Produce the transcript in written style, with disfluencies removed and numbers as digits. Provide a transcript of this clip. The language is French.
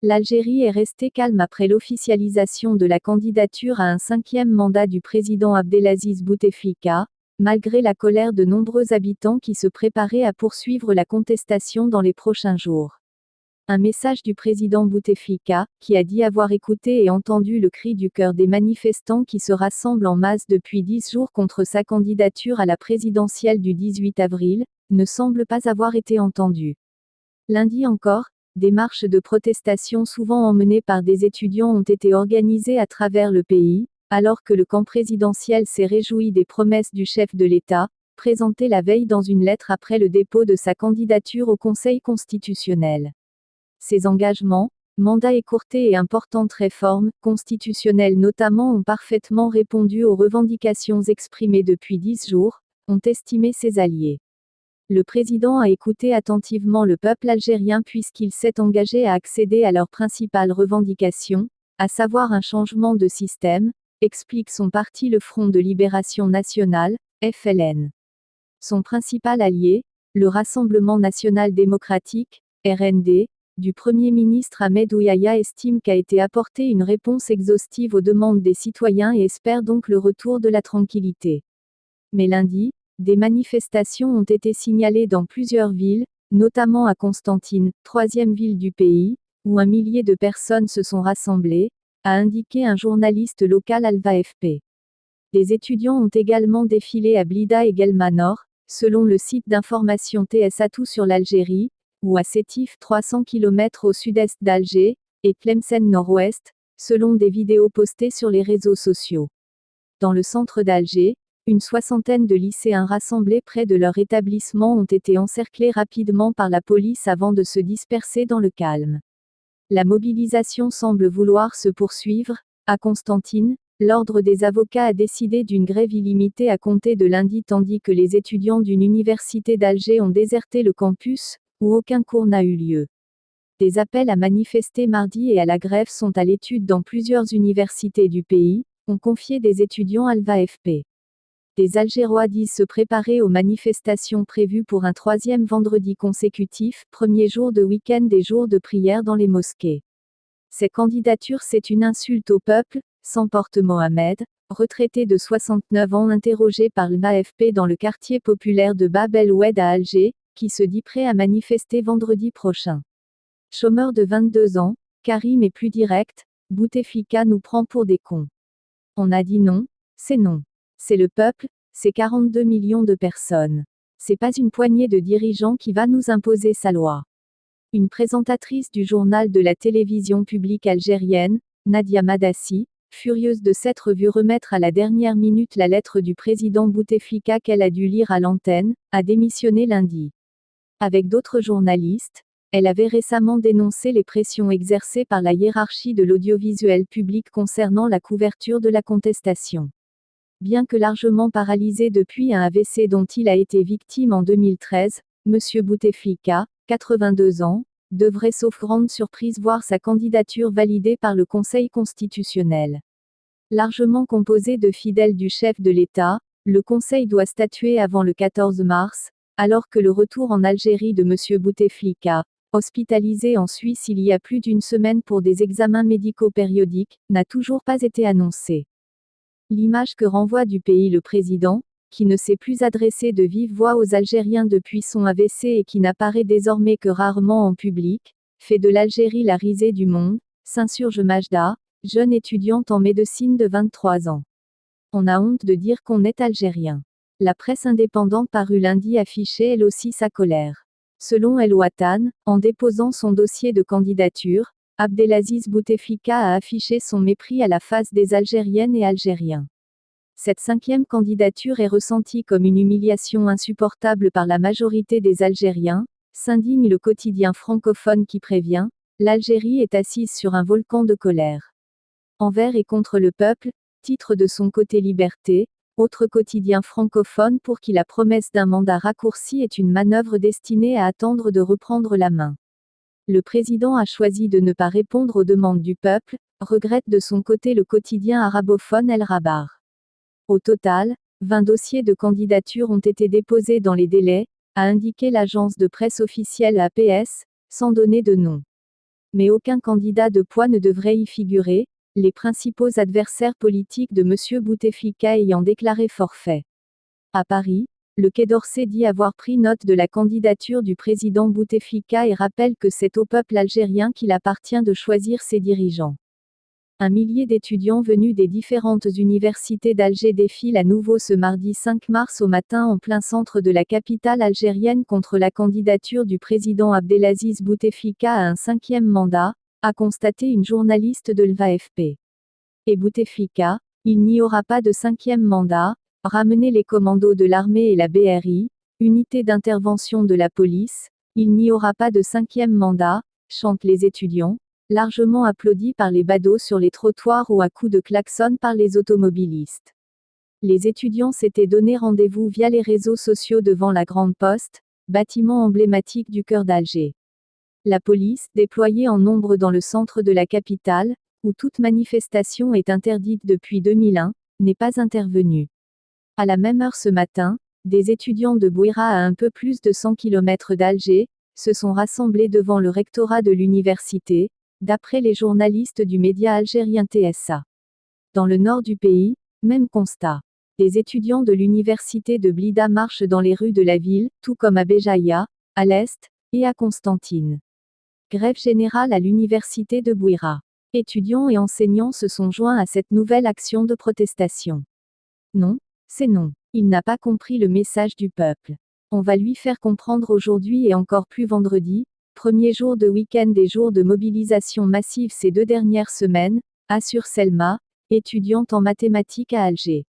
L'Algérie est restée calme après l'officialisation de la candidature à un 5e mandat du président Abdelaziz Bouteflika, malgré la colère de nombreux habitants qui se préparaient à poursuivre la contestation dans les prochains jours. Un message du président Bouteflika, qui a dit avoir écouté et entendu le cri du cœur des manifestants qui se rassemblent en masse depuis 10 jours contre sa candidature à la présidentielle du 18 avril, ne semble pas avoir été entendu. Lundi encore, des marches de protestation souvent emmenées par des étudiants ont été organisées à travers le pays, alors que le camp présidentiel s'est réjoui des promesses du chef de l'État, présentées la veille dans une lettre après le dépôt de sa candidature au Conseil constitutionnel. Ces engagements, mandats écourtés et importantes réformes constitutionnelles notamment ont parfaitement répondu aux revendications exprimées depuis 10 jours, ont estimé ses alliés. Le président a écouté attentivement le peuple algérien puisqu'il s'est engagé à accéder à leurs principales revendications, à savoir un changement de système, explique son parti le Front de Libération Nationale, FLN. Son principal allié, le Rassemblement National Démocratique, RND, du Premier ministre Ahmed Ouyaya estime qu'a été apportée une réponse exhaustive aux demandes des citoyens et espère donc le retour de la tranquillité. Mais lundi, des manifestations ont été signalées dans plusieurs villes, notamment à Constantine, 3e ville du pays, où 1 millier de personnes se sont rassemblées, a indiqué un journaliste local Alva-FP. Des étudiants ont également défilé à Blida et Guelmanor, selon le site d'information TS Atout sur l'Algérie, ou à Sétif 300 km au sud-est d'Alger, et Tlemcen nord-ouest, selon des vidéos postées sur les réseaux sociaux. Dans le centre d'Alger, une soixantaine de lycéens rassemblés près de leur établissement ont été encerclés rapidement par la police avant de se disperser dans le calme. La mobilisation semble vouloir se poursuivre. À Constantine, l'Ordre des avocats a décidé d'une grève illimitée à compter de lundi tandis que les étudiants d'une université d'Alger ont déserté le campus, où aucun cours n'a eu lieu. Des appels à manifester mardi et à la grève sont à l'étude dans plusieurs universités du pays, ont confié des étudiants Alva-FP. Des Algérois disent se préparer aux manifestations prévues pour un 3e vendredi consécutif, premier jour de week-end et jour de prière dans les mosquées. Ces candidatures c'est une insulte au peuple, s'emporte Mohamed, retraité de 69 ans interrogé par l'AFP dans le quartier populaire de Bab El Oued à Alger, qui se dit prêt à manifester vendredi prochain. Chômeur de 22 ans, Karim est plus direct, Bouteflika nous prend pour des cons. On a dit non, c'est non. C'est le peuple, c'est 42 millions de personnes. C'est pas une poignée de dirigeants qui va nous imposer sa loi. Une présentatrice du journal de la télévision publique algérienne, Nadia Madassi, furieuse de s'être vue remettre à la dernière minute la lettre du président Bouteflika qu'elle a dû lire à l'antenne, a démissionné lundi. Avec d'autres journalistes, elle avait récemment dénoncé les pressions exercées par la hiérarchie de l'audiovisuel public concernant la couverture de la contestation. Bien que largement paralysé depuis un AVC dont il a été victime en 2013, M. Bouteflika, 82 ans, devrait sauf grande surprise voir sa candidature validée par le Conseil constitutionnel. Largement composé de fidèles du chef de l'État, le Conseil doit statuer avant le 14 mars, alors que le retour en Algérie de M. Bouteflika, hospitalisé en Suisse il y a plus d'une semaine pour des examens médicaux périodiques, n'a toujours pas été annoncé. L'image que renvoie du pays le président, qui ne s'est plus adressé de vive voix aux Algériens depuis son AVC et qui n'apparaît désormais que rarement en public, fait de l'Algérie la risée du monde, s'insurge Majda, jeune étudiante en médecine de 23 ans. On a honte de dire qu'on est algérien. La presse indépendante parue lundi affichait elle aussi sa colère. Selon El Watan, en déposant son dossier de candidature, Abdelaziz Bouteflika a affiché son mépris à la face des Algériennes et Algériens. Cette 5e candidature est ressentie comme une humiliation insupportable par la majorité des Algériens, s'indigne le quotidien francophone qui prévient, l'Algérie est assise sur un volcan de colère. Envers et contre le peuple, titre de son côté Liberté, autre quotidien francophone pour qui la promesse d'un mandat raccourci est une manœuvre destinée à attendre de reprendre la main. Le président a choisi de ne pas répondre aux demandes du peuple, regrette de son côté le quotidien arabophone El Rabar. Au total, 20 dossiers de candidature ont été déposés dans les délais, a indiqué l'agence de presse officielle APS, sans donner de nom. Mais aucun candidat de poids ne devrait y figurer, les principaux adversaires politiques de M. Bouteflika ayant déclaré forfait. À Paris, le Quai d'Orsay dit avoir pris note de la candidature du président Bouteflika et rappelle que c'est au peuple algérien qu'il appartient de choisir ses dirigeants. Un millier d'étudiants venus des différentes universités d'Alger défilent à nouveau ce mardi 5 mars au matin en plein centre de la capitale algérienne contre la candidature du président Abdelaziz Bouteflika à un 5e mandat, a constaté une journaliste de l'AFP. Et Bouteflika, il n'y aura pas de 5e mandat, ramenez les commandos de l'armée et la BRI, unité d'intervention de la police, il n'y aura pas de 5e mandat, chantent les étudiants, largement applaudis par les badauds sur les trottoirs ou à coups de klaxon par les automobilistes. Les étudiants s'étaient donné rendez-vous via les réseaux sociaux devant la Grande Poste, bâtiment emblématique du cœur d'Alger. La police, déployée en nombre dans le centre de la capitale, où toute manifestation est interdite depuis 2001, n'est pas intervenue. À la même heure ce matin, des étudiants de Bouira à un peu plus de 100 km d'Alger, se sont rassemblés devant le rectorat de l'université, d'après les journalistes du média algérien TSA. Dans le nord du pays, même constat. Les étudiants de l'université de Blida marchent dans les rues de la ville, tout comme à Béjaïa, à l'est, et à Constantine. Grève générale à l'université de Bouira. Étudiants et enseignants se sont joints à cette nouvelle action de protestation. Non, c'est non. Il n'a pas compris le message du peuple. On va lui faire comprendre aujourd'hui et encore plus vendredi, premier jour de week-end et jour de mobilisation massive ces 2 dernières semaines, assure Selma, étudiante en mathématiques à Alger.